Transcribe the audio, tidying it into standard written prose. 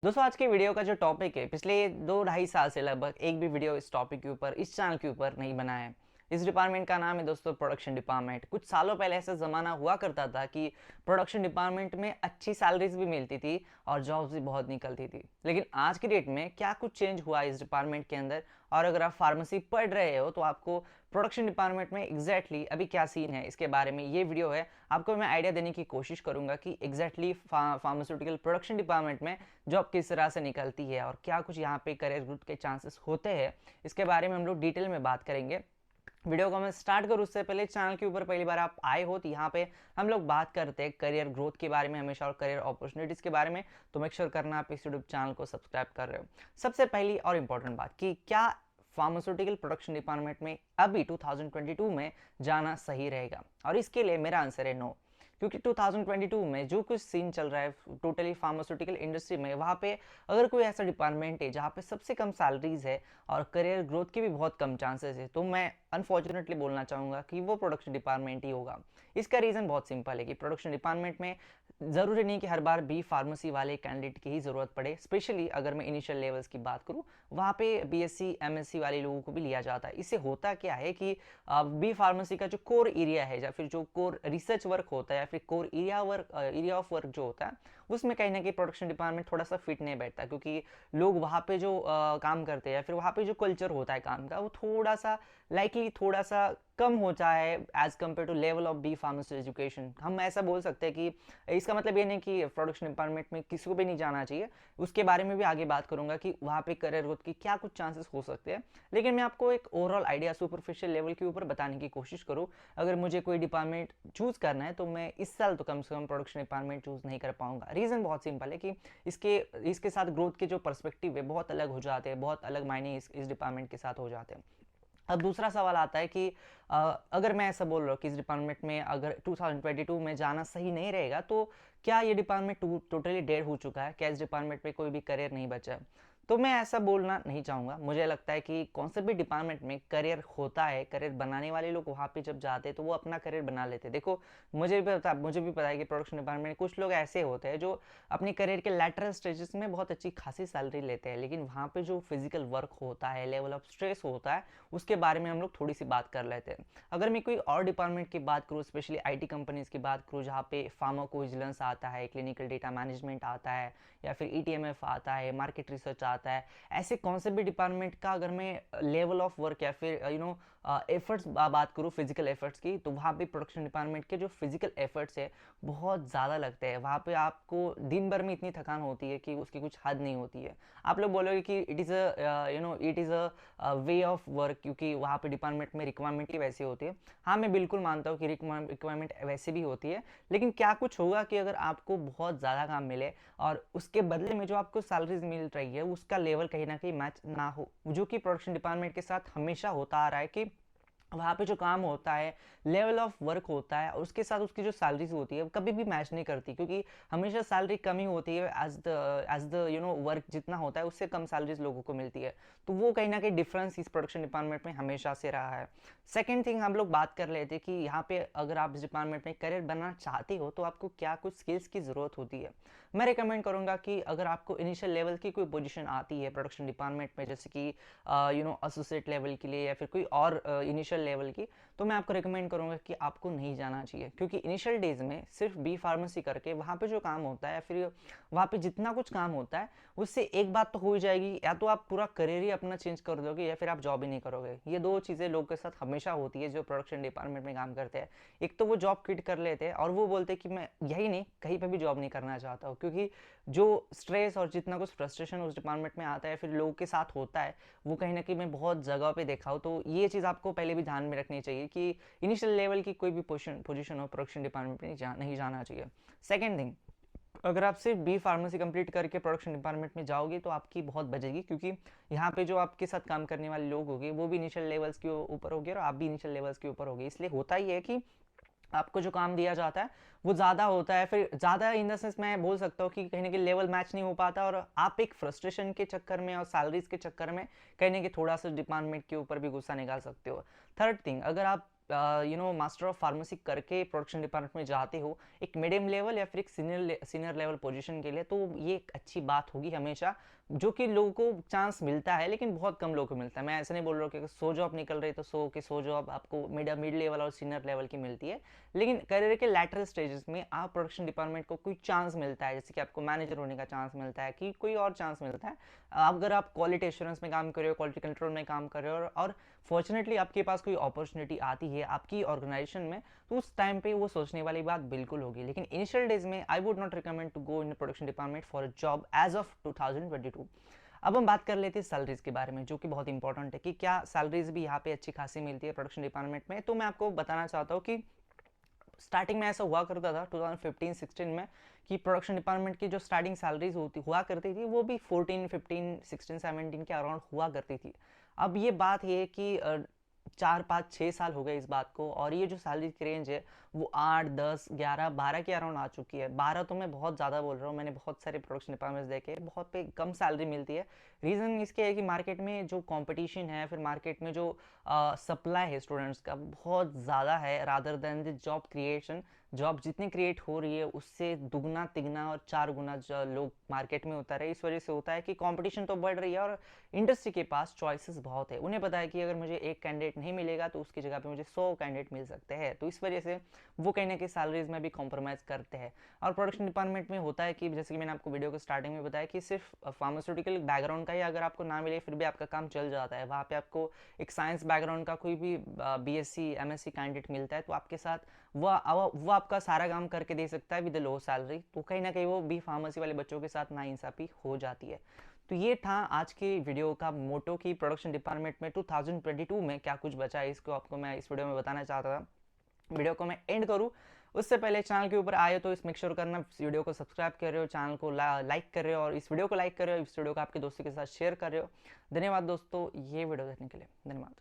दोस्तों आज के वीडियो का जो टॉपिक है पिछले 2 ढाई साल से लगभग एक भी वीडियो इस टॉपिक के ऊपर इस चैनल के ऊपर नहीं बना है। इस डिपार्टमेंट का नाम है दोस्तों प्रोडक्शन डिपार्टमेंट। कुछ सालों पहले ऐसा ज़माना हुआ करता था कि प्रोडक्शन डिपार्टमेंट में अच्छी सैलरीज भी मिलती थी और जॉब्स भी बहुत निकलती थी। लेकिन आज की डेट में क्या कुछ चेंज हुआ इस डिपार्टमेंट के अंदर, और अगर आप फार्मेसी पढ़ रहे हो तो आपको प्रोडक्शन डिपार्टमेंट में एग्जैक्टली अभी क्या सीन है इसके बारे में ये वीडियो है। आपको मैं आइडिया देने की कोशिश करूंगा कि एग्जैक्टली फार्मास्यूटिकल प्रोडक्शन डिपार्टमेंट में जॉब किस तरह से निकलती है और क्या कुछ यहाँ पे करियर ग्रोथ के चांसेस होते हैं, इसके बारे में हम लोग डिटेल में बात करेंगे। वीडियो को मैं स्टार्ट करूँ उससे पहले चैनल के ऊपर पहली बार आप आए हो तो यहाँ पे हम लोग बात करते हैं करियर ग्रोथ के बारे में हमेशा और करियर अपॉर्चुनिटीज़ के बारे में। तो मेक श्योर करना आप इस यूट्यूब चैनल को सब्सक्राइब कर रहे हो। सबसे पहली और इम्पोर्टेंट बात कि क्या फार्मास्यूटिकल प्रोडक्शन डिपार्टमेंट में अभी 2022 में जाना सही रहेगा, और इसके लिए मेरा आंसर है नो। क्योंकि 2022 में जो कुछ सीन चल रहा है टोटली फार्मास्यूटिकल इंडस्ट्री में, वहाँ पे अगर कोई ऐसा डिपार्टमेंट है जहाँ पे सबसे कम सैलरीज है और करियर ग्रोथ के भी बहुत कम चांसेस है, तो मैं अनफॉर्चुनेटली बोलना चाहूँगा कि वो प्रोडक्शन डिपार्टमेंट ही होगा। इसका रीज़न बहुत सिंपल है कि प्रोडक्शन डिपार्टमेंट में ज़रूरी नहीं कि हर बार बी फार्मेसी वाले कैंडिडेट की ही ज़रूरत पड़े। स्पेशली अगर मैं इनिशियल लेवल्स की बात करूँ, वहाँ पे बीएससी एमएससी वाले लोगों को भी लिया जाता है। इससे होता क्या है कि बी फार्मेसी का जो कोर एरिया है या फिर जो कोर रिसर्च वर्क होता है या फिर कोर एरिया ऑफ वर्क जो होता है, उसमें कहीं ना कहीं प्रोडक्शन डिपार्टमेंट थोड़ा सा फिट नहीं बैठता, क्योंकि लोग वहाँ पे जो काम करते हैं या फिर वहाँ पे जो कल्चर होता है काम का, वो थोड़ा सा लाइकली थोड़ा सा कम होता है as compare to level of B pharmacy education. हम ऐसा बोल सकते हैं कि इसका मतलब ये नहीं कि प्रोडक्शन डिपार्टमेंट में किसी को भी नहीं जाना चाहिए। उसके बारे में भी आगे बात करूंगा कि वहाँ पे करियर ग्रोथ की क्या कुछ चांसेस हो सकते हैं। लेकिन मैं आपको एक ओवरऑल आइडिया सुपरफिशियल लेवल के ऊपर बताने की कोशिश करूँ। अगर मुझे कोई डिपार्टमेंट चूज करना है तो मैं इस साल तो कम से कम प्रोडक्शन डिपार्टमेंट चूज नहीं कर पाऊंगा। रीज़न बहुत सिंपल है कि इसके साथ ग्रोथ के जो पर्सपेक्टिव है बहुत अलग हो जाते हैं, बहुत अलग मायने इस डिपार्टमेंट के साथ हो जाते हैं। अब दूसरा सवाल आता है कि अगर मैं ऐसा बोल रहा हूँ कि इस डिपार्टमेंट में अगर 2022 में जाना सही नहीं रहेगा, तो क्या ये डिपार्टमेंट टोटली डेड हो चुका है? क्या इस डिपार्टमेंट में कोई भी करियर नहीं बचा है? तो मैं ऐसा बोलना नहीं चाहूँगा। मुझे लगता है कि कौन से भी डिपार्टमेंट में करियर होता है, करियर बनाने वाले लोग वहाँ पे जब जाते हैं तो वो अपना करियर बना लेते हैं। देखो, मुझे भी पता है कि प्रोडक्शन डिपार्टमेंट में कुछ लोग ऐसे होते हैं जो अपने करियर के लैटरल स्टेजेस में बहुत अच्छी खासी सैलरी लेते हैं, लेकिन वहाँ पे जो फिजिकल वर्क होता है, लेवल ऑफ स्ट्रेस होता है, उसके बारे में हम लोग थोड़ी सी बात कर लेते हैं। अगर मैं कोई और डिपार्टमेंट की बात करूँ, स्पेशली आईटी कंपनीज की बात करूँ, जहाँ पे फार्माकोविजिलेंस आता है, क्लिनिकल डेटा मैनेजमेंट आता है, या फिर ईटीएमएफ आता है, मार्केट रिसर्च आता है, ऐसे कौन से भी डिपार्टमेंट का अगर मैं लेवल ऑफ वर्क या फिर एफर्ट्स बात करूँ फिजिकल एफर्ट्स की, तो वहाँ पे प्रोडक्शन डिपार्टमेंट के जो फिजिकल एफर्ट्स है बहुत ज़्यादा लगते हैं। वहाँ पे आपको दिन भर में इतनी थकान होती है कि उसकी कुछ हद नहीं होती है। आप लोग बोलोगे कि it is a way of work, क्योंकि वहाँ पे डिपार्टमेंट में रिक्वायरमेंट ही वैसी होती है। हाँ, मैं बिल्कुल मानता हूँ कि रिक्वायरमेंट वैसे भी होती है, लेकिन क्या कुछ होगा कि अगर आपको बहुत ज़्यादा काम मिले और उसके बदले में जो आपको सैलरीज मिल रही है उसका लेवल कहीं ना कहीं मैच ना हो, जो कि प्रोडक्शन डिपार्टमेंट के साथ हमेशा होता आ रहा है कि वहाँ पे जो काम होता है, लेवल ऑफ वर्क होता है, और उसके साथ उसकी जो सैलरीज होती है वो कभी भी मैच नहीं करती, क्योंकि हमेशा सैलरी कम ही होती है एज द वर्क जितना होता है उससे कम सैलरीज लोगों को मिलती है। तो वो कहीं ना कहीं डिफरेंस इस प्रोडक्शन डिपार्टमेंट में हमेशा से रहा है। सेकेंड थिंग हम लोग बात कर लेते हैं कि यहाँ पे अगर आप इस डिपार्टमेंट में करियर बनना चाहते हो तो आपको क्या कुछ स्किल्स की ज़रूरत होती है। मैं रिकमेंड करूँगा कि अगर आपको इनिशियल लेवल की कोई पोजीशन आती है प्रोडक्शन डिपार्टमेंट में, जैसे कि एसोसिएट लेवल के लिए या फिर कोई और इनिशियल लेवल की, तो मैं आपको रिकमेंड करूंगा कि आपको नहीं जाना चाहिए, क्योंकि इनिशियल डेज में सिर्फ बी फार्मेसी करके वहाँ पे जो काम होता है या फिर वहाँ पे जितना कुछ काम होता है उससे एक बात तो हो ही जाएगी, या तो आप पूरा करियर ही अपना चेंज कर दोगे या फिर आप जॉब ही नहीं करोगे। ये दो चीज़ें लोगों के साथ हमेशा होती है जो प्रोडक्शन डिपार्टमेंट में काम करते हैं। एक तो वो जॉब क्विट कर लेते हैं और वो बोलते हैं कि मैं यही नहीं कहीं पर भी जॉब नहीं करना चाहता हूँ, क्योंकि जो स्ट्रेस और जितना कुछ फ्रस्ट्रेशन उस डिपार्टमेंट में आता है फिर लोगों के साथ होता है, वो कहीं ना कहीं मैं बहुत जगह पे देखा हूँ। तो ये चीज़ आपको पहले भी ध्यान में रखनी चाहिए कि इनिशियल लेवल की कोई भी पोजीशन हो प्रोडक्शन डिपार्टमेंट में नहीं जाना चाहिए। सेकेंड थिंग, अगर आप सिर्फ बी फार्मेसी कंप्लीट करके प्रोडक्शन डिपार्टमेंट में जाओगे तो आपकी बहुत बचेगी, क्योंकि यहाँ पे जो आपके साथ काम करने वाले लोग होंगे वो भी इनिशियल लेवल्स के ऊपर होंगे और आप भी इनिशियल लेवल्स के ऊपर होंगे। इसलिए होता ही है कि आपको जो काम दिया जाता है वो ज़्यादा होता है, फिर ज़्यादा इन द सेंस मैं बोल सकता हूँ कि कहीं ना कहीं लेवल मैच नहीं हो पाता और आप एक फ्रस्ट्रेशन के चक्कर में और सैलरीज के चक्कर में कहीं ना कहीं थोड़ा सा डिपार्टमेंट के ऊपर भी गुस्सा निकाल सकते हो। थर्ड थिंग, अगर आप मास्टर ऑफ फार्मेसी करके प्रोडक्शन डिपार्टमेंट में जाते हो एक मीडियम लेवल या फिर एक सीनियर लेवल पोजीशन के लिए, तो ये एक अच्छी बात होगी हमेशा, जो कि लोगों को चांस मिलता है लेकिन बहुत कम लोगों को मिलता है। मैं ऐसे नहीं बोल रहा हूँ कि 100 जॉब निकल रही तो 100 जॉब आपको मिड लेवल और सीनियर लेवल की मिलती है, लेकिन करियर के लैटरल स्टेजेस में आप प्रोडक्शन डिपार्टमेंट को कोई चांस मिलता है, जैसे कि आपको मैनेजर होने का चांस मिलता है कि कोई और चांस मिलता है। अगर आप क्वालिटी एश्योरेंस में काम कर रहे हो, क्वालिटी कंट्रोल में काम कर रहे हो और फॉर्चुनेटली आपके पास कोई अपॉर्चुनिटी आती है आपकी ऑर्गेनाइजेशन में, तो उस टाइम पे वो सोचने वाली बात बिल्कुल होगी। लेकिन इनिशियल डेज में I would not recommend to go in production department for a job as of 2022। अब हम बात कर लेते हैं सैलरीज के बारे में, जो कि बहुत इंपॉर्टेंट है कि क्या सैलरीज भी यहाँ पे अच्छी खासी मिलती है प्रोडक्शन डिपार्टमेंट में। तो मैं आपको बताना चाहता हूँ कि स्टार्टिंग में ऐसा हुआ करता था 2015-16 में कि प्रोडक्शन डिपार्टमेंट की जो स्टार्टिंग सैलरीज हुआ करती थी वो भी 14, 15, 16, 17 के अराउंड हुआ करती थी। अब ये बात ये है कि 4, 5, 6 साल हो गए इस बात को, और ये जो सैलरी की रेंज है वो 8, 10, 11, 12 के अराउंड आ चुकी है। 12 तो मैं बहुत ज़्यादा बोल रहा हूँ, मैंने बहुत सारे प्रोडक्शन डिपार्टमेंट्स देखे, बहुत पे कम सैलरी मिलती है। रीज़न इसके है कि मार्केट में जो कंपटीशन है, फिर मार्केट में जो सप्लाई है स्टूडेंट्स का बहुत ज़्यादा है, rather than the job creation. Job जितनी क्रिएट हो रही है उससे दुगना तिगना और 4 गुना लोग मार्केट में उतर रहे। इस वजह से होता है कि कंपटीशन तो बढ़ रही है और इंडस्ट्री के पास चॉइसेस बहुत है। उन्हें पता है कि अगर मुझे एक कैंडिडेट नहीं मिलेगा तो उसकी जगह पे मुझे 100 कैंडिडेट मिल सकते हैं, तो इस वजह से वो कहीं ना कहीं सैलरीज में भी कॉम्प्रोमाइज़ करते हैं। और प्रोडक्शन डिपार्टमेंट में होता है कि जैसे कि मैंने आपको वीडियो के स्टार्टिंग में बताया कि सिर्फ फार्मास्यूटिकल बैकग्राउंड का ही अगर आपको ना मिले फिर भी आपका काम चल जाता है। वहाँ पे आपको एक साइंस बैकग्राउंड का कोई भी BSc MSc कैंडिडेट मिलता है तो आपके साथ वो आपका सारा काम करके दे सकता है विद लो सैलरी, तो कहीं ना कहीं वो बी फार्मेसी वाले बच्चों के साथ नाइंसाफी हो जाती है। तो ये था आज के वीडियो का मोटो की प्रोडक्शन डिपार्टमेंट में 2022 में क्या कुछ बचा है, इसको आपको मैं इस वीडियो में बताना चाहता था। वीडियो को मैं एंड करूँ उससे पहले चैनल के ऊपर आए तो इस मेक श्योर करना इस वीडियो को सब्सक्राइब कर रहे हो, चैनल को लाइक कर रहे हो और इस वीडियो को लाइक कर रहे हो, इस वीडियो को आपके दोस्तों के साथ शेयर कर रहे हो। धन्यवाद दोस्तों ये वीडियो देखने के लिए, धन्यवाद।